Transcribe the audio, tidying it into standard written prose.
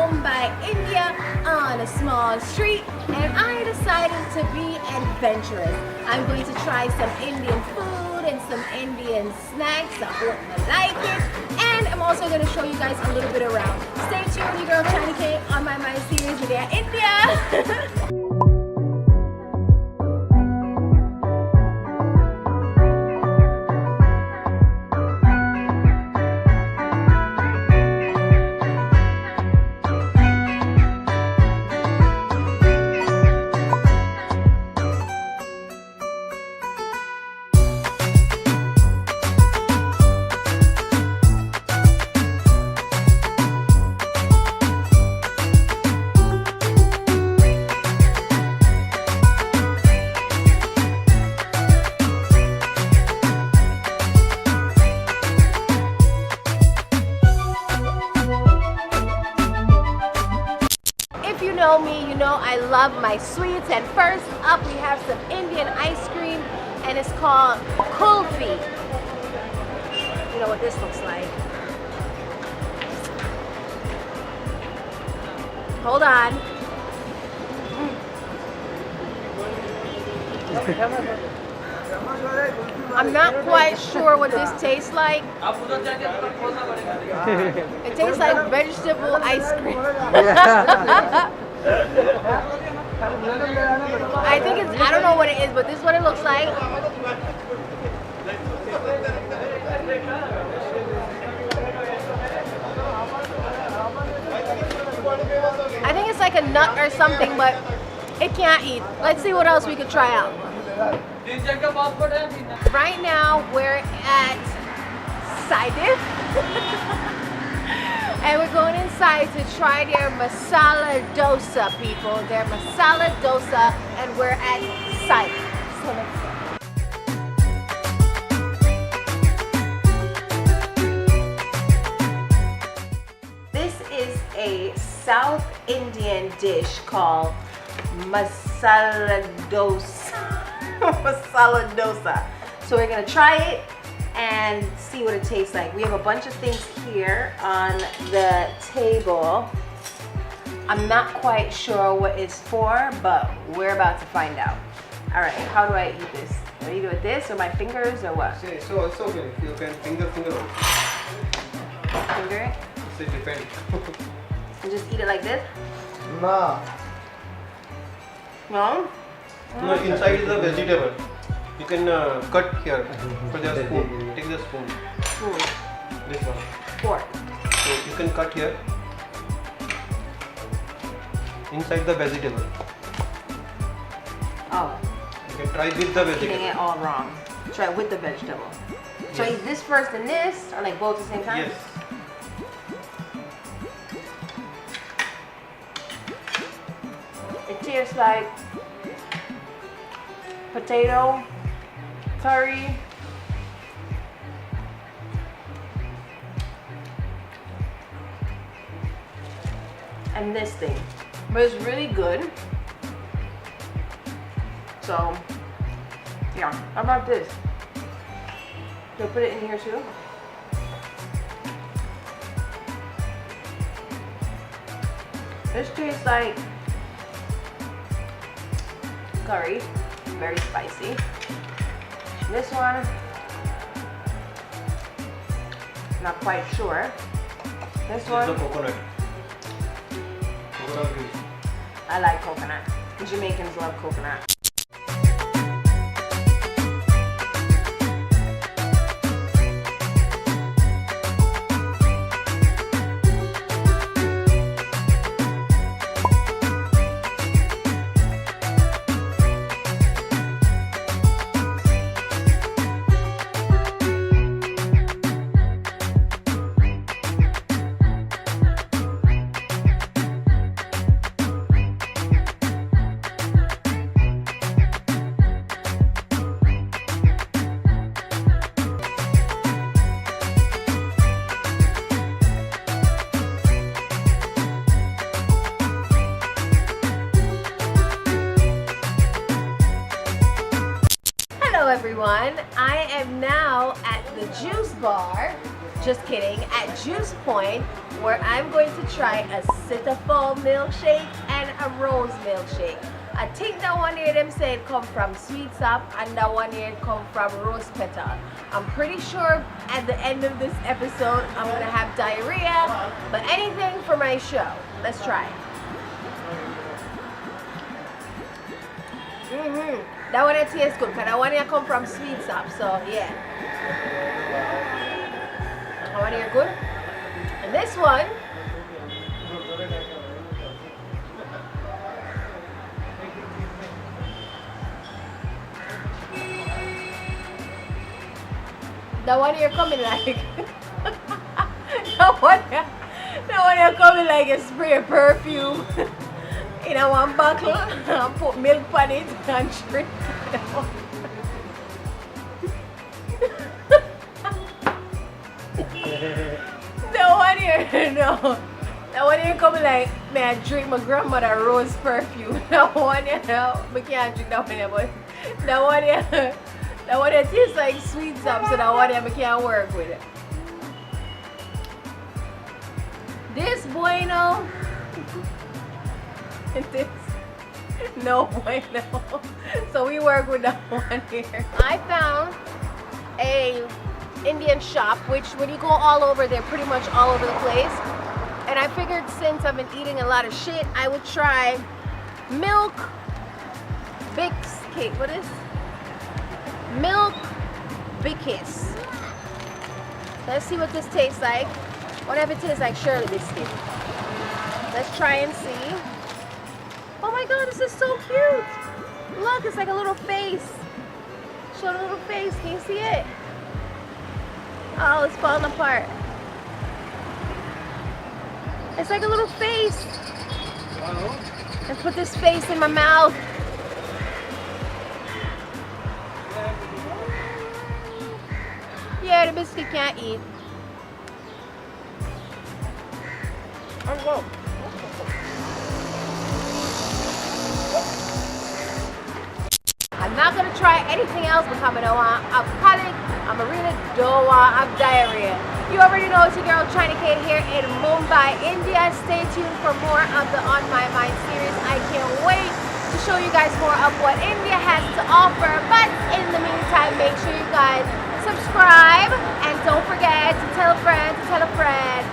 Mumbai, India on a small street, and I decided to be adventurous. I'm going to try some Indian food and some Indian snacks. I hope you like it. And I'm also going to show you guys a little bit around. Stay tuned, your girl Chiney K on my mind series with India. If you know me, you know I love my sweets. And first up, we have some Indian ice cream, and it's called kulfi. You know what this looks like. Hold on. I'm not quite sure what this tastes like. It tastes like vegetable ice cream. I think it's, I don't know what it is, but this is what it looks like. I think it's like a nut or something, but it can't eat. Let's see what else we could try out. Right now we're at Saidif and we're going inside to try their masala dosa, people. Their masala dosa, and we're at Saidif. So this is a South Indian dish called masala dosa. Masala dosa. So we're gonna try it and see what it tastes like. We have a bunch of things here on the table. I'm not quite sure what it's for, but we're about to find out. All right, how do I eat this? Do I eat it with this or my fingers or what? So it's okay. You can finger. Finger it? It depends. And just eat it like this? No. No? No, inside is the vegetable. You can cut here for the spoon. Take the spoon. Spoon. This one. Fork. So you can cut here. Inside the vegetable. Oh. You can try with the Eating vegetable. it all wrong. Try with the vegetable. So I eat this first and this, or like both at the same time? Yes. It tastes like potato, curry, and this thing. But it's really good. So, yeah. How about this? Do I put it in here too? This tastes like curry, very spicy. This one, not quite sure. This This is one, the coconut. Coconut grease. I like coconut. Jamaicans love coconut. everyone. I am now at the juice bar. just kidding, at Juice Point, where I'm going to try a citafel milkshake and a rose milkshake. I think that one here them say it come from sweet sap and that one here it come from rose petal. I'm pretty sure at the end of this episode I'm gonna have diarrhea, but anything for my show. Let's try it. That one here tastes good because that one here come from sweet sap, so yeah. That one here good. And this one, that one here coming like that one here coming like a spray of perfume in a one bottle and put milk on it and drink it. That one here, no. That one here coming like, man, I drink my grandmother rose perfume. That one here, no, we can't drink that one here, but that one here. That one that tastes like sweet sap, so that one I can't work with it. This bueno. This no bueno. So we work with that one here. I found a Indian shop, which when you go all over, they're pretty much all over the place. And I figured since I've been eating a lot of shit, I would try milk Bix cake. What is? Milk Bickies. Let's see what this tastes like. What if it tastes like Shirley biscuit? Let's try and see. Oh my god, this is so cute. Look, it's like a little face. Show the little face. Can you see it? Oh, it's falling apart. It's like a little face. Let's put this face in my mouth. Yeah, the biscuit can't eat. I'm not gonna try anything else because I don't want alcoholic. I'm really don't want have diarrhea. You already know it's your girl Chiney here in Mumbai, India. Stay tuned for more of the On My Mind series. I can't wait to show you guys more of what India has to offer. But in the meantime, make sure you guys subscribe and don't forget to tell a friend to tell a friend.